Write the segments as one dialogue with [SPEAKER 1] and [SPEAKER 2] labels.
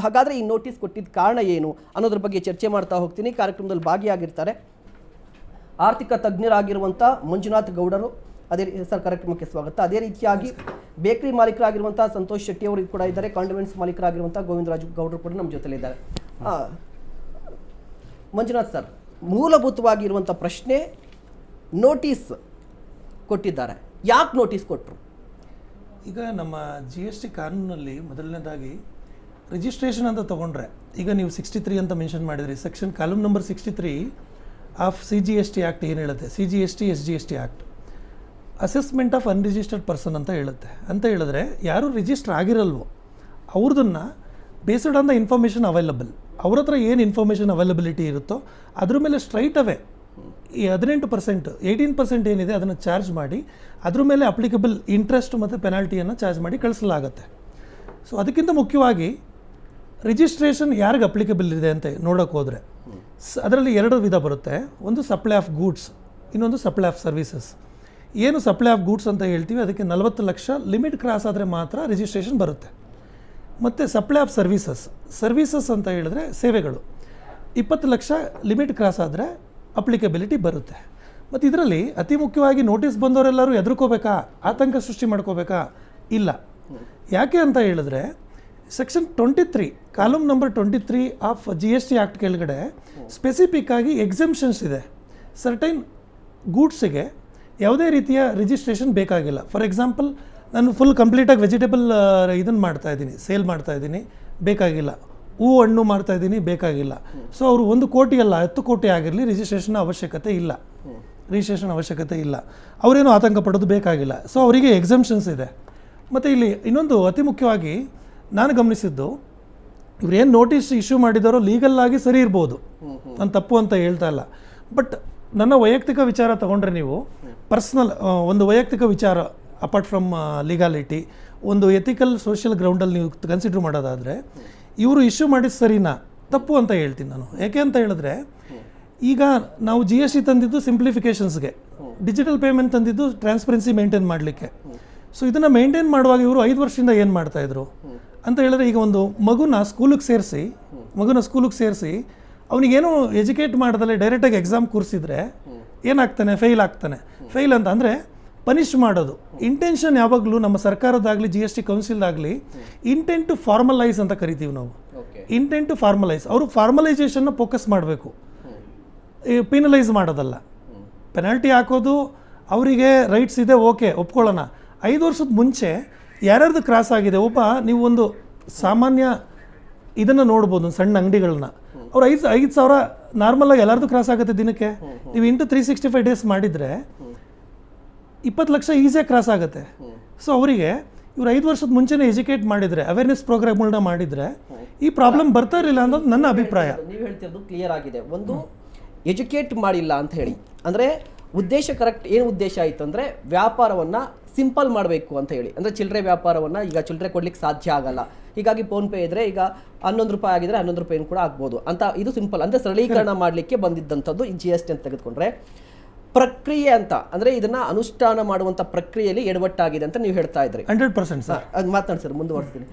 [SPEAKER 1] ಹಾಗಾದರೆ ಈ ನೋಟಿಸ್ ಕೊಟ್ಟಿದ್ದ ಕಾರಣ ಏನು ಅನ್ನೋದ್ರ ಬಗ್ಗೆ ಚರ್ಚೆ ಮಾಡ್ತಾ ಹೋಗ್ತೀನಿ. ಕಾರ್ಯಕ್ರಮದಲ್ಲಿ ಭಾಗಿಯಾಗಿರ್ತಾರೆ ಆರ್ಥಿಕ ತಜ್ಞರಾಗಿರುವಂಥ ಮಂಜುನಾಥ್ ಗೌಡರು. ಅದೇ ಸರ್, ಕಾರ್ಯಕ್ರಮಕ್ಕೆ ಸ್ವಾಗತ. ಅದೇ ರೀತಿಯಾಗಿ ಬೇಕರಿ ಮಾಲೀಕರಾಗಿರುವಂಥ ಸಂತೋಷ್ ಶೆಟ್ಟಿ ಅವರು ಕೂಡ ಇದ್ದಾರೆ. ಕಾಂಡಿಮೆಂಟ್ಸ್ ಮಾಲೀಕರಾಗಿರುವಂಥ ಗೋವಿಂದರಾಜು ಗೌಡರು ಕೂಡ ನಮ್ಮ ಜೊತೆಲಿದ್ದಾರೆ. ಮಂಜುನಾಥ್ ಸರ್, ಮೂಲಭೂತವಾಗಿರುವಂಥ ಪ್ರಶ್ನೆ, ನೋಟಿಸ್ ಕೊಟ್ಟಿದ್ದಾರೆ, ಯಾಕೆ ನೋಟಿಸ್ ಕೊಟ್ಟರು?
[SPEAKER 2] ಈಗ ನಮ್ಮ GST ಕಾನೂನಲ್ಲಿ ಮೊದಲನೇದಾಗಿ ರಿಜಿಸ್ಟ್ರೇಷನ್ ಅಂತ ತೊಗೊಂಡ್ರೆ, ಈಗ ನೀವು 63 ಅಂತ ಮೆನ್ಷನ್ ಮಾಡಿದ್ರಿ, section column number 63 of CGST act ಏನು ಹೇಳುತ್ತೆ, CGST SGST act assessment of unregistered person ಅಂತ ಹೇಳುತ್ತೆ. ಅಂತ ಹೇಳಿದ್ರೆ ಯಾರು ರಿಜಿಸ್ಟರ್ ಆಗಿರಲ್ವೋ ಅವ್ರದನ್ನು based on the information available, ಅವ್ರ ಹತ್ರ ಏನು ಇನ್ಫಾರ್ಮೇಷನ್ ಅವೈಲಬಿಲಿಟಿ ಇರುತ್ತೋ ಅದ್ರ ಮೇಲೆ ಸ್ಟ್ರೈಟ್ ಅವೇ ಈ 18%, 18% ಏನಿದೆ ಅದನ್ನು ಚಾರ್ಜ್ ಮಾಡಿ ಅದ್ರ ಮೇಲೆ ಅಪ್ಲಿಕಬಲ್ ಇಂಟ್ರೆಸ್ಟ್ ಮತ್ತು ಪೆನಾಲ್ಟಿಯನ್ನು ಚಾರ್ಜ್ ಮಾಡಿ ಕಳಿಸಲಾಗುತ್ತೆ. ಸೊ ಅದಕ್ಕಿಂತ ಮುಖ್ಯವಾಗಿ ರಿಜಿಸ್ಟ್ರೇಷನ್ ಯಾರಿಗೆ ಅಪ್ಲಿಕಬಲ್ ಇದೆ ಅಂತ ನೋಡೋಕೆ ಹೋದರೆ ಅದರಲ್ಲಿ 2 ವಿಧ ಬರುತ್ತೆ. ಒಂದು ಸಪ್ಲೈ ಆಫ್ ಗೂಡ್ಸ್, ಇನ್ನೊಂದು ಸಪ್ಲೈ ಆಫ್ ಸರ್ವಿಸಸ್. ಏನು ಸಪ್ಲೈ ಆಫ್ ಗೂಡ್ಸ್ ಅಂತ ಹೇಳ್ತೀವಿ ಅದಕ್ಕೆ 40 ಲಕ್ಷ ಲಿಮಿಟ್ ಕ್ರಾಸ್ ಆದರೆ ಮಾತ್ರ ರಿಜಿಸ್ಟ್ರೇಷನ್ ಬರುತ್ತೆ. ಮತ್ತು ಸಪ್ಲೈ ಆಫ್ ಸರ್ವಿಸಸ್ ಅಂತ ಹೇಳಿದ್ರೆ ಸೇವೆಗಳು, 20 ಲಕ್ಷ ಲಿಮಿಟ್ ಕ್ರಾಸ್ ಆದರೆ ಅಪ್ಲಿಕಬಿಲಿಟಿ ಬರುತ್ತೆ. ಮತ್ತು ಇದರಲ್ಲಿ ಅತಿ ಮುಖ್ಯವಾಗಿ ನೋಟಿಸ್ ಬಂದವರೆಲ್ಲರೂ ಹೆದರ್ಕೋಬೇಕಾ, ಆತಂಕ ಸೃಷ್ಟಿ ಮಾಡ್ಕೋಬೇಕಾ? ಇಲ್ಲ. ಯಾಕೆ ಅಂತ ಹೇಳಿದ್ರೆ section 23 column number 23 of GST act ಕೆಳಗಡೆ ಸ್ಪೆಸಿಫಿಕ್ ಆಗಿ ಎಕ್ಸೆಂಪ್ಷನ್ಸ್ ಇದೆ. ಸರ್ಟೈನ್ ಗೂಡ್ಸಿಗೆ ಯಾವುದೇ ರೀತಿಯ ರಿಜಿಸ್ಟ್ರೇಷನ್ ಬೇಕಾಗಿಲ್ಲ. ಫಾರ್ ಎಕ್ಸಾಂಪಲ್, ನಾನು ಫುಲ್ ಕಂಪ್ಲೀಟಾಗಿ ವೆಜಿಟೇಬಲ್ ಇದನ್ನು ಮಾಡ್ತಾಯಿದ್ದೀನಿ, ಸೇಲ್ ಮಾಡ್ತಾಯಿದ್ದೀನಿ, ಬೇಕಾಗಿಲ್ಲ. ಹೂವು ಹಣ್ಣು ಮಾಡ್ತಾಯಿದ್ದೀನಿ, ಬೇಕಾಗಿಲ್ಲ. ಸೊ ಅವರು 1 ಕೋಟಿ ಅಲ್ಲ 10 ಕೋಟಿ ಆಗಿರಲಿ ರಿಜಿಸ್ಟ್ರೇಷನ್ ಅವಶ್ಯಕತೆ ಇಲ್ಲ. ಅವರೇನು ಆತಂಕ ಪಡೋದು ಬೇಕಾಗಿಲ್ಲ. ಸೊ ಅವರಿಗೆ ಎಕ್ಸೆಂಪ್ಷನ್ಸ್ ಇದೆ. ಮತ್ತು ಇಲ್ಲಿ ಇನ್ನೊಂದು ಅತಿ ಮುಖ್ಯವಾಗಿ ನಾನು ಗಮನಿಸಿದ್ದು, ಇವ್ರೇನು ನೋಟಿಸ್ ಇಶ್ಯೂ ಮಾಡಿದಾರೋ ಲೀಗಲ್ ಆಗಿ ಸರಿ ಇರ್ಬೋದು, ನಾನು ತಪ್ಪು ಅಂತ ಹೇಳ್ತಾ ಇಲ್ಲ. ಬಟ್ ನನ್ನ ವೈಯಕ್ತಿಕ ವಿಚಾರ ತಗೊಂಡ್ರೆ ನೀವು ಪರ್ಸ್ನಲ್ ಒಂದು ವೈಯಕ್ತಿಕ ವಿಚಾರ ಅಪಾರ್ಟ್ ಫ್ರಮ್ ಲೀಗಾಲಿಟಿ, ಒಂದು ಎಥಿಕಲ್ ಸೋಷಿಯಲ್ ಗ್ರೌಂಡಲ್ಲಿ ನೀವು ಕನ್ಸಿಡರ್ ಮಾಡೋದಾದರೆ ಇವರು ಇಶ್ಯೂ ಮಾಡಿದ ಸರಿನಾ ತಪ್ಪು ಅಂತ ಹೇಳ್ತೀನಿ ನಾನು. ಯಾಕೆ ಅಂತ ಹೇಳಿದ್ರೆ ಈಗ ನಾವು GST ತಂದಿದ್ದು ಸಿಂಪ್ಲಿಫಿಕೇಷನ್ಸ್ಗೆ, ಡಿಜಿಟಲ್ ಪೇಮೆಂಟ್ ತಂದಿದ್ದು ಟ್ರಾನ್ಸ್ಪರೆನ್ಸಿ ಮೇಂಟೈನ್ ಮಾಡಲಿಕ್ಕೆ. ಸೊ ಇದನ್ನು ಮೇಂಟೈನ್ ಮಾಡುವಾಗ ಇವರು 5 ವರ್ಷದಿಂದ ಏನು ಮಾಡ್ತಾಯಿದ್ರು ಅಂತ ಹೇಳಿದ್ರೆ, ಈಗ ಒಂದು ಮಗುನ ಸ್ಕೂಲಿಗೆ ಸೇರಿಸಿ ಅವನಿಗೇನು ಎಜುಕೇಟ್ ಮಾಡ್ದಲ್ಲೇ ಡೈರೆಕ್ಟಾಗಿ ಎಕ್ಸಾಮ್ ಕೂರಿಸಿದ್ರೆ ಏನಾಗ್ತಾನೆ, ಫೇಲ್ ಅಂತ ಅಂದರೆ ಪನಿಷ್ ಮಾಡೋದು. ಇಂಟೆನ್ಷನ್ ಯಾವಾಗಲೂ ನಮ್ಮ ಸರ್ಕಾರದಾಗಲಿ GST ಕೌನ್ಸಿಲ್ದಾಗಲಿ ಇಂಟೆಂಟ್ ಟು ಫಾರ್ಮಲೈಸ್ ಅಂತ ಕರಿತೀವಿ ನಾವು. ಇಂಟೆಂಟ್ ಟು ಫಾರ್ಮಲೈಸ್, ಅವರು ಫಾರ್ಮಲೈಸೇಷನ್ನ ಫೋಕಸ್ ಮಾಡಬೇಕು, ಪೀನಲೈಸ್ ಮಾಡೋದಲ್ಲ. ಪೆನಾಲ್ಟಿ ಹಾಕೋದು ಅವರಿಗೆ ರೈಟ್ಸ್ ಇದೆ, ಓಕೆ ಒಪ್ಕೊಳ್ಳೋಣ. 5 ವರ್ಷದ ಮುಂಚೆ ಯಾರ್ಯಾರ್ದು ಕ್ರಾಸ್ ಆಗಿದೆ, ನೀವು ಒಂದು ಸಾಮಾನ್ಯ ಇದನ್ನು ನೋಡ್ಬೋದು, ಸಣ್ಣ ಅಂಗಡಿಗಳನ್ನ, ಅವ್ರು 5,000 ನಾರ್ಮಲಾಗಿ ಎಲ್ಲರದು ಕ್ರಾಸ್ ಆಗುತ್ತೆ ದಿನಕ್ಕೆ. ನೀವು ಇಂಟು 365 ಡೇಸ್ ಮಾಡಿದರೆ 20 ಲಕ್ಷ ಈಸಿಯಾಗಿ ಕ್ರಾಸ್ ಆಗುತ್ತೆ. ಸೊ ಅವರಿಗೆ ಇವ್ರು 5 ವರ್ಷದ ಮುಂಚೆನೇ ಎಜುಕೇಟ್ ಮಾಡಿದರೆ, ಅವೇರ್ನೆಸ್ ಪ್ರೋಗ್ರಾಮ್ಗಳನ್ನ ಮಾಡಿದರೆ ಈ ಪ್ರಾಬ್ಲಮ್ ಬರ್ತಾ ಇರಲಿಲ್ಲ ಅನ್ನೋದು ನನ್ನ ಅಭಿಪ್ರಾಯ.
[SPEAKER 1] ನೀವು ಹೇಳ್ತಿರೋದು ಕ್ಲಿಯರ್ ಆಗಿದೆ. ಒಂದು ಎಜುಕೇಟ್ ಮಾಡಿಲ್ಲ ಅಂತ ಹೇಳಿ ಅಂದರೆ ಉದ್ದೇಶ ಕರೆಕ್ಟ್. ಏನು ಉದ್ದೇಶ ಆಯಿತು ಅಂದರೆ ವ್ಯಾಪಾರವನ್ನು ಸಿಂಪಲ್ ಮಾಡಬೇಕು ಅಂತ ಹೇಳಿ. ಅಂದರೆ ಚಿಲ್ಲರೆ ವ್ಯಾಪಾರವನ್ನು ಈಗ ಚಿಲ್ಲರೆ ಕೊಡ್ಲಿಕ್ಕೆ ಸಾಧ್ಯ ಆಗಲ್ಲ, ಹೀಗಾಗಿ ಫೋನ್ಪೇ ಇದ್ದರೆ ಈಗ 11 ರೂಪಾಯಿ ಆಗಿದ್ರೆ 11 ರೂಪಾಯಿನೂ ಕೂಡ ಆಗ್ಬೋದು ಅಂತ, ಇದು ಸಿಂಪಲ್ ಅಂದರೆ ಸರಳೀಕರಣ ಮಾಡಲಿಕ್ಕೆ ಬಂದಿದ್ದಂಥದ್ದು ಈ GST ಅಂತ ತೆಗೆದುಕೊಂಡ್ರೆ. ಪ್ರಕ್ರಿಯೆ ಅಂತ ಅಂದರೆ ಇದನ್ನು ಅನುಷ್ಠಾನ ಮಾಡುವಂಥ ಪ್ರಕ್ರಿಯೆಯಲ್ಲಿ ಎಡವಟ್ಟಾಗಿದೆ ಅಂತ ನೀವು ಹೇಳ್ತಾ ಇದ್ರಿ.
[SPEAKER 2] 100% ಸರ್.
[SPEAKER 1] ಅದು ಮಾತನಾಡಿ ಸರ್, ಮುಂದುವರಿಸ್ತೀನಿ.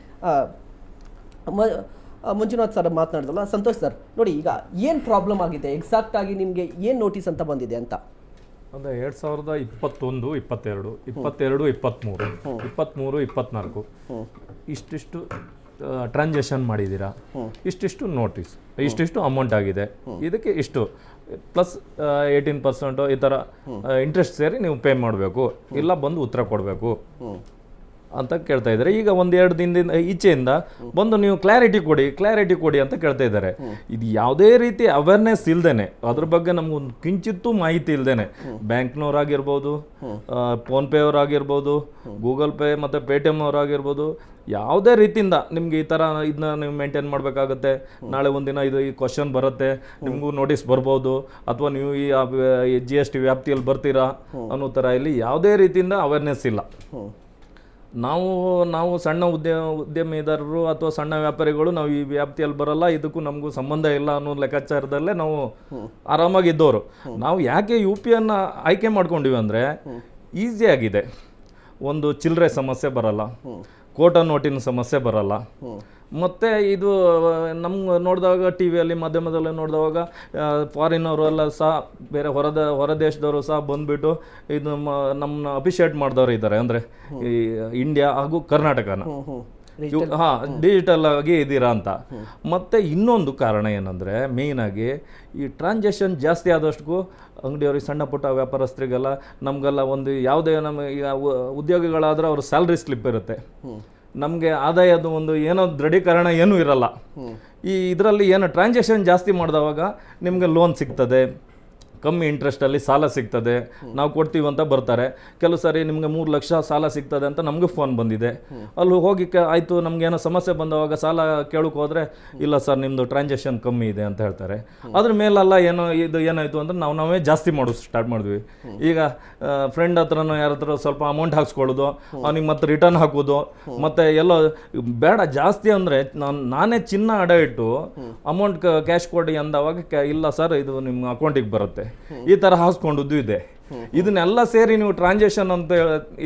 [SPEAKER 1] ಮಂಜುನಾಥ್ ಸರ್ ಮಾತನಾಡಿದಲ್ಲ, ಸಂತೋಷ್ ಸರ್ ನೋಡಿ, ಈಗ ಏನು ಪ್ರಾಬ್ಲಮ್ ಆಗಿದೆ ಎಕ್ಸಾಕ್ಟ್ ಆಗಿ, ನಿಮಗೆ ಏನು ನೋಟಿಸ್ ಅಂತ ಬಂದಿದೆ ಅಂತ?
[SPEAKER 3] ಅಂದರೆ 2021, 22, 23, 24 ಇಷ್ಟಿಷ್ಟು ಟ್ರಾನ್ಸಾಕ್ಷನ್ ಮಾಡಿದ್ದೀರಾ, ಇಷ್ಟಿಷ್ಟು ನೋಟಿಸ್, ಇಷ್ಟಿಷ್ಟು ಅಮೌಂಟ್ ಆಗಿದೆ, ಇದಕ್ಕೆ ಇಷ್ಟು ಪ್ಲಸ್ 18% ಈ ಥರ ಇಂಟ್ರೆಸ್ಟ್ ಸೇರಿ ನೀವು ಪೇ ಮಾಡಬೇಕು, ಇಲ್ಲ ಬಂದು ಉತ್ತರ ಕೊಡಬೇಕು ಅಂತ ಕೇಳ್ತಾ ಇದ್ದಾರೆ. ಈಗ 1-2 ದಿನದಿಂದ ಈಚೆಯಿಂದ ಬಂದು ನೀವು ಕ್ಲಾರಿಟಿ ಕೊಡಿ ಅಂತ ಕೇಳ್ತಾ ಇದ್ದಾರೆ. ಇದು ಯಾವುದೇ ರೀತಿ ಅವೇರ್ನೆಸ್ ಇಲ್ದೇನೆ, ಅದ್ರ ಬಗ್ಗೆ ನಮ್ಗೊಂದು ಕಿಂಚಿತ್ತೂ ಮಾಹಿತಿ ಇಲ್ದೇನೆ, ಬ್ಯಾಂಕ್ನವ್ರಾಗಿರ್ಬೋದು, ಫೋನ್ಪೇ ಅವರಾಗಿರ್ಬೋದು, ಗೂಗಲ್ ಪೇ ಮತ್ತು ಪೇಟಿಎಮ್ ಅವರಾಗಿರ್ಬೋದು, ಯಾವುದೇ ರೀತಿಯಿಂದ ನಿಮ್ಗೆ ಈ ಥರ ಇದನ್ನ ನೀವು ಮೇಂಟೈನ್ ಮಾಡಬೇಕಾಗತ್ತೆ, ನಾಳೆ ಒಂದಿನ ಇದು ಈ ಕ್ವಶನ್ ಬರುತ್ತೆ, ನಿಮಗೂ ನೋಟಿಸ್ ಬರ್ಬೋದು, ಅಥವಾ ನೀವು ಈ GST ವ್ಯಾಪ್ತಿಯಲ್ಲಿ ಬರ್ತೀರಾ ಅನ್ನೋ ಥರ ಇಲ್ಲಿ ಯಾವುದೇ ರೀತಿಯಿಂದ ಅವೇರ್ನೆಸ್ ಇಲ್ಲ. ನಾವು ಸಣ್ಣ ಉದ್ಯಮಿದಾರರು ಅಥವಾ ಸಣ್ಣ ವ್ಯಾಪಾರಿಗಳು ನಾವು ಈ ವ್ಯಾಪ್ತಿಯಲ್ಲಿ ಬರಲ್ಲ, ಇದಕ್ಕೂ ನಮಗೂ ಸಂಬಂಧ ಇಲ್ಲ ಅನ್ನೋ ಲೆಕ್ಕಾಚಾರದಲ್ಲೇ ನಾವು ಆರಾಮಾಗಿದ್ದವರು. ನಾವು ಯಾಕೆ UPIಯನ್ನು ಆಯ್ಕೆ ಮಾಡ್ಕೊಂಡಿವಿ ಅಂದರೆ ಈಸಿಯಾಗಿದೆ, ಒಂದು ಚಿಲ್ಲರೆ ಸಮಸ್ಯೆ ಬರಲ್ಲ, ಕೋಟ ನೋಟಿನ ಸಮಸ್ಯೆ ಬರಲ್ಲ. ಮತ್ತು ಇದು ನಮ್ಗೆ ನೋಡಿದಾಗ ಟಿ ವಿಯಲ್ಲಿ ಮಾಧ್ಯಮದಲ್ಲಿ ನೋಡಿದಾಗ ಫಾರಿನವರು ಎಲ್ಲ ಸಹ ಬೇರೆ ಹೊರ ದೇಶದವರು ಸಹ ಬಂದುಬಿಟ್ಟು ಇದು ನಮ್ಮನ್ನ ಅಪ್ರಿಷಿಯೇಟ್ ಮಾಡಿದವರು ಇದ್ದಾರೆ, ಅಂದರೆ ಈ ಇಂಡಿಯಾ ಹಾಗೂ ಕರ್ನಾಟಕನ ಡಿಜಿಟಲ್ ಆಗಿ ಇದ್ದೀರಾ ಅಂತ. ಮತ್ತು ಇನ್ನೊಂದು ಕಾರಣ ಏನಂದರೆ ಮೇಯ್ನಾಗಿ ಈ ಟ್ರಾನ್ಸಾಕ್ಷನ್ ಜಾಸ್ತಿ ಆದಷ್ಟು ಅಂಗಡಿಯವ್ರಿಗೆ, ಸಣ್ಣ ಪುಟ್ಟ ವ್ಯಾಪಾರಸ್ಥರಿಗೆಲ್ಲ, ನಮಗೆಲ್ಲ ಒಂದು ಯಾವುದೇ ನಮ್ಮ ಈಗ ಉದ್ಯೋಗಿಗಳಾದರೆ ಅವ್ರ ಸ್ಯಾಲ್ರಿ ಸ್ಲಿಪ್ ಇರುತ್ತೆ, ನಮಗೆ ಆದಾಯದ ಒಂದು ಏನೋ ದೃಢೀಕರಣ ಏನೂ ಇರಲ್ಲ. ಈ ಇದರಲ್ಲಿ ಏನು ಟ್ರಾನ್ಸಾಕ್ಷನ್ ಜಾಸ್ತಿ ಮಾಡಿದವಾಗ ನಿಮಗೆ ಲೋನ್ ಸಿಗ್ತದೆ, ಕಮ್ಮಿ ಇಂಟ್ರೆಸ್ಟಲ್ಲಿ ಸಾಲ ಸಿಗ್ತದೆ, ನಾವು ಕೊಡ್ತೀವಿ ಅಂತ ಬರ್ತಾರೆ. ಕೆಲವು ಸಾರಿ ನಿಮಗೆ 3 ಲಕ್ಷ ಸಾಲ ಸಿಗ್ತದೆ ಅಂತ ನಮಗೆ ಫೋನ್ ಬಂದಿದೆ. ಅಲ್ಲಿ ಹೋಗಿ ಆಯಿತು ನಮಗೇನೋ ಸಮಸ್ಯೆ ಬಂದವಾಗ ಸಾಲ ಕೇಳೋಕೆ ಹೋದರೆ ಇಲ್ಲ ಸರ್ ನಿಮ್ಮದು ಟ್ರಾನ್ಸಾಕ್ಷನ್ ಕಮ್ಮಿ ಇದೆ ಅಂತ ಹೇಳ್ತಾರೆ. ಅದ್ರ ಮೇಲೆಲ್ಲ ಏನೋ ಇದು ಏನಾಯಿತು ಅಂದ್ರೆ ನಾವೇ ಜಾಸ್ತಿ ಮಾಡೋದು ಸ್ಟಾರ್ಟ್ ಮಾಡಿದ್ವಿ. ಈಗ ಫ್ರೆಂಡ್ ಹತ್ರನೋ ಯಾರ ಹತ್ರ ಸ್ವಲ್ಪ ಅಮೌಂಟ್ ಹಾಕ್ಸ್ಕೊಳ್ಳೋದು, ಅವನಿಗೆ ಮತ್ತೆ ರಿಟರ್ನ್ ಹಾಕೋದು, ಮತ್ತು ಎಲ್ಲ ಬೇಡ ಜಾಸ್ತಿ ಅಂದರೆ ನಾನೇ ಚಿನ್ನ ಅಡ ಇಟ್ಟು ಅಮೌಂಟ್ ಕ್ಯಾಶ್ ಕೊಡಿ ಅಂದವಾಗ ಇಲ್ಲ ಸರ್ ಇದು ನಿಮ್ಮ ಅಕೌಂಟಿಗೆ ಬರುತ್ತೆ, ಈ ಥರ ಹಾಸ್ಕೊಂಡದ್ದು ಇದೆ. ಇದನ್ನೆಲ್ಲ ಸೇರಿ ನೀವು ಟ್ರಾನ್ಸಾಕ್ಷನ್ ಅಂತ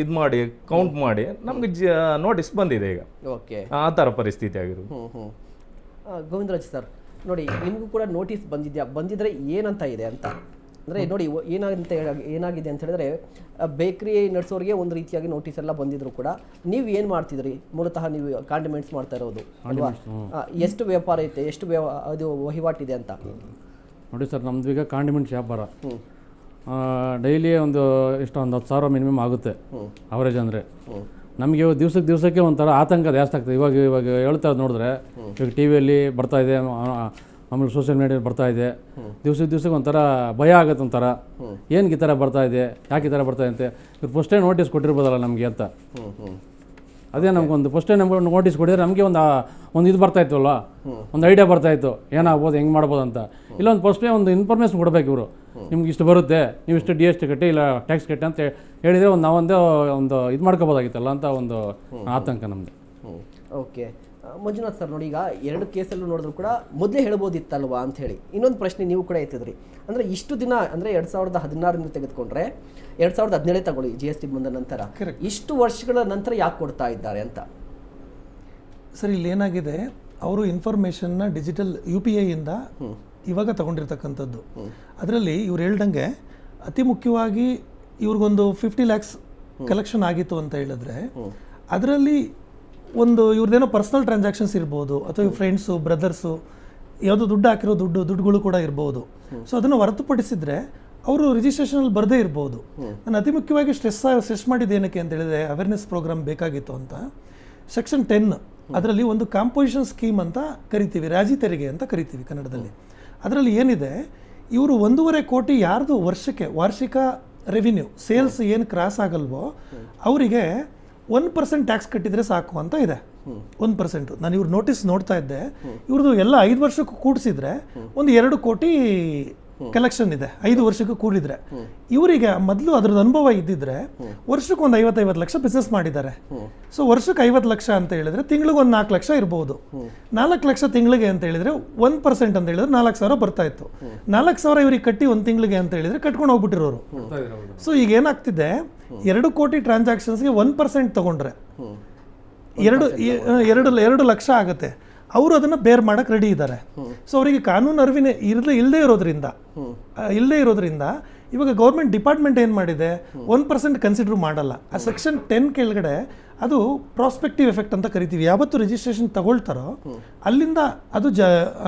[SPEAKER 3] ಇದು ಮಾಡಿ ಕೌಂಟ್ ಮಾಡಿ ನಮ್ಗೆ ನೋಟಿಸ್ ಬಂದಿದೆ ಈಗ.
[SPEAKER 1] ಓಕೆ,
[SPEAKER 3] ಆ ಥರ ಪರಿಸ್ಥಿತಿ ಆಗಿರೋದು.
[SPEAKER 1] ಗೋವಿಂದರಾಜ್ ಸರ್, ನೋಡಿ ನಿಮಗೂ ಕೂಡ ನೋಟಿಸ್ ಬಂದಿದ್ರೆ ಏನಂತ ಇದೆ ಅಂತ ಅಂದರೆ ನೋಡಿ ಏನಾಗಿದೆ ಅಂತ ಹೇಳಿದ್ರೆ ಬೇಕ್ರಿ ನಡೆಸೋರಿಗೆ ಒಂದು ರೀತಿಯಾಗಿ ನೋಟಿಸ್ ಎಲ್ಲ ಬಂದಿದ್ರು ಕೂಡ ನೀವು ಏನು ಮಾಡ್ತಿದ್ರಿ? ಮೂಲತಃ ನೀವು ಕಾಂಡಿಮೆಂಟ್ಸ್ ಮಾಡ್ತಾ ಇರೋದು ಅಲ್ವಾ? ಎಷ್ಟು ವ್ಯಾಪಾರ ಐತೆ, ಎಷ್ಟು ಅದು ವಹಿವಾಟಿದೆ ಅಂತ
[SPEAKER 4] ನೋಡಿ ಸರ್. ನಮ್ದು ಈಗ ಕಾಂಡಿಮೆಂಟ್ಸ್ ವ್ಯಾಪಾರ ಡೈಲಿ ಒಂದು 10,000 ಮಿನಿಮಮ್ ಆಗುತ್ತೆ ಅವರೇಜ್. ಅಂದರೆ ನಮಗೆ ದಿವಸಕ್ಕೆ ಒಂಥರ ಆತಂಕ ಜಾಸ್ತಿ ಆಗ್ತದೆ. ಇವಾಗ ಹೇಳ್ತಾ ನೋಡಿದ್ರೆ ಇವಾಗ ಟಿ ವಿಯಲ್ಲಿ ಬರ್ತಾ ಇದೆ, ಆಮೇಲೆ ಸೋಷಿಯಲ್ ಮೀಡಿಯಲ್ಲಿ ಬರ್ತಾ ಇದೆ, ದಿವಸಕ್ಕೆ ಒಂಥರ ಭಯ ಆಗುತ್ತೆ. ಒಂಥರ ಏನಕ್ಕೆ ಈ ಥರ ಬರ್ತಾ ಇದೆ, ಯಾಕೆ ಈ ಥರ ಬರ್ತಾ ಇದೆ ಅಂತ ಇವ್ರು ಫಸ್ಟೇ ನೋಟಿಸ್ ಕೊಟ್ಟಿರ್ಬೋದಲ್ಲ ನಮಗೆ ಅಂತ. ಅದೇ ನಮಗೊಂದು ಫಸ್ಟೇ ನಮ್ಗೆ ನೋಟಿಸ್ ಕೊಟ್ಟಿದ್ರೆ ನಮಗೆ ಒಂದು ಇದು ಬರ್ತಾಯಿತ್ತಲ್ಲ, ಒಂದು ಐಡಿಯಾ ಬರ್ತಾಯಿತ್ತು ಏನಾಗ್ಬೋದು, ಹೆಂಗೆ ಮಾಡ್ಬೋದು ಅಂತ. ಇಲ್ಲ ಒಂದು ಫಸ್ಟೇ ಒಂದು ಇನ್ಫಾರ್ಮೇಷನ್ ಕೊಡಬೇಕು ಇವರು, ನಿಮ್ಗೆ ಇಷ್ಟು ಬರುತ್ತೆ, ನೀವು ಇಷ್ಟು GST ಕಟ್ಟಿ ಇಲ್ಲ ಟ್ಯಾಕ್ಸ್ ಕಟ್ಟಿ ಅಂತ ಹೇಳಿದರೆ ನಾವೊಂದೇ ಒಂದು ಇದು ಮಾಡ್ಕೋಬೋದಾಗಿತ್ತಲ್ಲ ಅಂತ ಒಂದು ಆತಂಕ ನಮ್ಮದು.
[SPEAKER 1] ಓಕೆ ಮಂಜುನಾಥ್ ಸರ್, ನೋಡಿ ಈಗ 2 ಕೇಸಲ್ಲೂ ನೋಡಿದ್ರು ಕೂಡ ಮೊದಲೇ ಹೇಳ್ಬೋದಿತ್ತಲ್ವಾ ಅಂತ ಹೇಳಿ ಇನ್ನೊಂದು ಪ್ರಶ್ನೆ ನೀವು ಕೂಡ ಎತ್ತಿದ್ರಿ. ಅಂದರೆ ಇಷ್ಟು ದಿನ ಅಂದರೆ 2016 ತೆಗೆದುಕೊಂಡ್ರೆ 2017 ತಗೊಳ್ಳಿ, GST ಬಂದ ನಂತರ ಇಷ್ಟು ವರ್ಷಗಳ ನಂತರ ಯಾಕೆ ಕೊಡ್ತಾ ಇದ್ದಾರೆ ಅಂತ?
[SPEAKER 2] ಸರ್, ಇಲ್ಲಿ ಏನಾಗಿದೆ, ಅವರು ಇನ್ಫಾರ್ಮೇಷನ್ನ ಡಿಜಿಟಲ್ UPI ಇಂದ ಇವಾಗ ತಗೊಂಡಿರ್ತಕ್ಕಂಥದ್ದು. ಅದರಲ್ಲಿ ಇವ್ರು ಹೇಳ್ದಂಗೆ ಅತಿ ಮುಖ್ಯವಾಗಿ ಇವ್ರಿಗೊಂದು 50 lakhs ಕಲೆಕ್ಷನ್ ಆಗಿತ್ತು ಅಂತ ಹೇಳಿದ್ರೆ ಅದರಲ್ಲಿ ಒಂದು ಇವ್ರದ್ದೇನೋ ಪರ್ಸನಲ್ ಟ್ರಾನ್ಸಾಕ್ಷನ್ಸ್ ಇರ್ಬೋದು, ಅಥವಾ ಇವ್ರ ಫ್ರೆಂಡ್ಸು, ಬ್ರದರ್ಸು ಯಾವುದೋ ದುಡ್ಡು ಹಾಕಿರೋ ದುಡ್ಡುಗಳು ಕೂಡ ಇರ್ಬೋದು. ಸೊ ಅದನ್ನು ಹೊರತುಪಡಿಸಿದ್ರೆ ಅವರು ರಿಜಿಸ್ಟ್ರೇಷನಲ್ಲಿ ಬರದೇ ಇರ್ಬೋದು. ನಾನು ಅತಿ ಮುಖ್ಯವಾಗಿ ಸ್ಟ್ರೆಸ್ ಮಾಡಿದ್ದು ಏನಕ್ಕೆ ಅಂತ ಹೇಳಿದ್ರೆ ಅವೇರ್ನೆಸ್ ಪ್ರೋಗ್ರಾಮ್ ಬೇಕಾಗಿತ್ತು ಅಂತ. ಸೆಕ್ಷನ್ 10 ಅದರಲ್ಲಿ ಒಂದು ಕಾಂಪೋಸಿಷನ್ ಸ್ಕೀಮ್ ಅಂತ ಕರಿತೀವಿ, ರಾಜಿ ತೆರಿಗೆ ಅಂತ ಕರಿತೀವಿ ಕನ್ನಡದಲ್ಲಿ. ಅದರಲ್ಲಿ ಏನಿದೆ, ಇವರು 1.5 ಕೋಟಿ ಯಾರ್ದು ವಾರ್ಷಿಕ ರೆವಿನ್ಯೂ ಸೇಲ್ಸ್ ಏನು ಕ್ರಾಸ್ ಆಗಲ್ವೋ ಅವರಿಗೆ 1% ಟ್ಯಾಕ್ಸ್ ಕಟ್ಟಿದರೆ ಸಾಕು ಅಂತ ಇದೆ. 1%. ನಾನು ಇವ್ರ ನೋಟಿಸ್ ನೋಡ್ತಾ ಇದ್ದೆ, ಇವ್ರದ್ದು ಎಲ್ಲ 5 ವರ್ಷಕ್ಕೂ ಕೂಡಿಸಿದ್ರೆ ಒಂದು 2 ಕೋಟಿ ಕಲೆಕ್ಷನ್ ಇದೆ 5 ವರ್ಷಕ್ಕೂ ಕೂಡಿದ್ರೆ. ಇವರಿಗೆ ಮೊದಲು ಅದ್ರದ್ದು ಅನುಭವ ಇದ್ದಿದ್ರೆ ವರ್ಷಕ್ಕೆ ಒಂದು 50 ಲಕ್ಷ ಬಿಸ್ನೆಸ್ ಮಾಡಿದ್ದಾರೆ. ಸೊ ವರ್ಷಕ್ಕೆ 50 ಲಕ್ಷ ಅಂತ ಹೇಳಿದ್ರೆ ತಿಂಗಳಿಗೆ ಒಂದು 4 ಲಕ್ಷ ಇರ್ಬೋದು. 4 ಲಕ್ಷ ತಿಂಗಳಿಗೆ ಅಂತ ಹೇಳಿದ್ರೆ 1% ಅಂತ ಹೇಳಿದ್ರೆ 4,000 ಬರ್ತಾ ಇತ್ತು. 4,000 ಇವ್ರಿಗೆ ಕಟ್ಟಿ ಒಂದು ತಿಂಗಳಿಗೆ ಅಂತ ಹೇಳಿದ್ರೆ ಕಟ್ಕೊಂಡು ಹೋಗ್ಬಿಟ್ಟಿರೋರು. ಸೊ ಈಗ ಏನಾಗ್ತಿದೆ, 2 ಕೋಟಿ ಟ್ರಾನ್ಸಾಕ್ಷನ್ಸ್ಗೆ 1% ತಗೊಂಡ್ರೆ 2 ಲಕ್ಷ ಆಗುತ್ತೆ. ಅವರು ಅದನ್ನು ಬೇರ್ ಮಾಡಕ್ಕೆ ರೆಡಿ ಇದ್ದಾರೆ. ಸೊ ಅವರಿಗೆ ಕಾನೂನು ಅರಿವಿನ ಇಲ್ಲದೆ ಇರೋದ್ರಿಂದ ಇವಾಗ ಗೌರ್ಮೆಂಟ್ ಡಿಪಾರ್ಟ್ಮೆಂಟ್ ಏನು ಮಾಡಿದೆ, 1% ಕನ್ಸಿಡರ್ ಮಾಡಲ್ಲ. ಆ ಸೆಕ್ಷನ್ 10 ಕೆಳಗಡೆ ಅದು ಪ್ರಾಸ್ಪೆಕ್ಟಿವ್ ಎಫೆಕ್ಟ್ ಅಂತ ಕರಿತೀವಿ. ಯಾವತ್ತು ರಿಜಿಸ್ಟ್ರೇಷನ್ ತಗೊಳ್ತಾರೋ ಅಲ್ಲಿಂದ ಅದು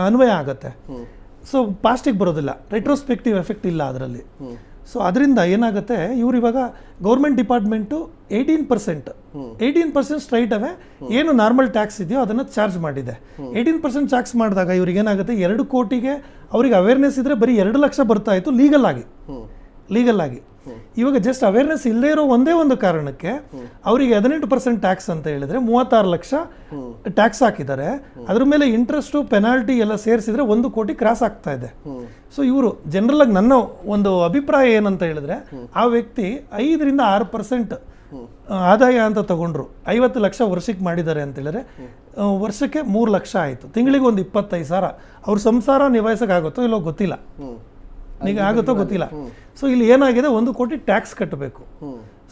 [SPEAKER 2] ಅನ್ವಯ ಆಗುತ್ತೆ. ಸೊ ಪಾಸ್ಟಿಗೆ ಬರೋದಿಲ್ಲ, ರೆಟ್ರೋಸ್ಪೆಕ್ಟಿವ್ ಎಫೆಕ್ಟ್ ಇಲ್ಲ ಅದರಲ್ಲಿ. ಸೊ ಅದರಿಂದ ಏನಾಗುತ್ತೆ, ಇವ್ರು ಇವಾಗ ಗೌರ್ಮೆಂಟ್ ಡಿಪಾರ್ಟ್ಮೆಂಟು 18% ಸ್ಟ್ರೈಟ್ ಅವೇ ಏನು ನಾರ್ಮಲ್ ಟ್ಯಾಕ್ಸ್ ಇದೆಯೋ ಅದನ್ನು ಚಾರ್ಜ್ ಮಾಡಿದೆ. 18% ಟ್ಯಾಕ್ಸ್ ಮಾಡಿದಾಗ ಇವ್ರಿಗೆ ಏನಾಗುತ್ತೆ, 2 ಕೋಟಿಗೆ ಅವ್ರಿಗೆ ಅವೇರ್ನೆಸ್ ಇದ್ರೆ ಬರೀ 2 ಲಕ್ಷ ಬರ್ತಾ ಇತ್ತು ಲೀಗಲ್ ಆಗಿ. ಇವಾಗ ಜಸ್ಟ್ ಅವೇರ್ನೆಸ್ ಇಲ್ಲದೇ ಇರೋ ಒಂದೇ ಒಂದು ಕಾರಣಕ್ಕೆ ಅವರಿಗೆ 18% ಟ್ಯಾಕ್ಸ್ ಅಂತ ಹೇಳಿದ್ರೆ 36 ಲಕ್ಷ ಟ್ಯಾಕ್ಸ್ ಹಾಕಿದ್ದಾರೆ. ಅದ್ರ ಮೇಲೆ ಇಂಟ್ರೆಸ್ಟು ಪೆನಾಲ್ಟಿ ಎಲ್ಲ ಸೇರಿಸಿದ್ರೆ 1 ಕೋಟಿ ಕ್ರಾಸ್ ಆಗ್ತಾ ಇದೆ. ಸೊ ಇವರು ಜನರಲ್ ಆಗಿ ನನ್ನ ಒಂದು ಅಭಿಪ್ರಾಯ ಏನಂತ ಹೇಳಿದ್ರೆ, ಆ ವ್ಯಕ್ತಿ 5ರಿಂದ 6% ಆದಾಯ ಅಂತ ತಗೊಂಡ್ರು, 50 ಲಕ್ಷ ವರ್ಷಕ್ಕೆ ಮಾಡಿದ್ದಾರೆ ಅಂತ ಹೇಳಿದ್ರೆ ವರ್ಷಕ್ಕೆ 3 ಲಕ್ಷ ಆಯಿತು, ತಿಂಗಳಿಗೆ ಒಂದು 25,000. ಅವ್ರ ಸಂಸಾರ ನಿಭಾಯಿಸೋಕ್ಕಾಗುತ್ತೋ ಇಲ್ಲೋ ಗೊತ್ತಿಲ್ಲ, ಈಗ ಆಗುತ್ತೋ ಗೊತ್ತಿಲ್ಲ. ಸೊ ಇಲ್ಲಿ ಏನಾಗಿದೆ, 1 ಕೋಟಿ ಟ್ಯಾಕ್ಸ್ ಕಟ್ಟಬೇಕು.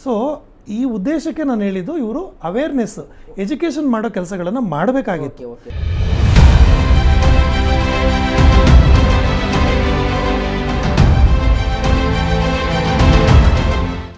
[SPEAKER 2] ಸೊ ಈ ಉದ್ದೇಶಕ್ಕೆ ನಾನು ಹೇಳಿದ್ದು ಇವರು ಅವೇರ್ನೆಸ್ ಎಜುಕೇಷನ್ ಮಾಡೋ ಕೆಲಸಗಳನ್ನು ಮಾಡಬೇಕಾಗಿತ್ತು.
[SPEAKER 1] ಓಕೆ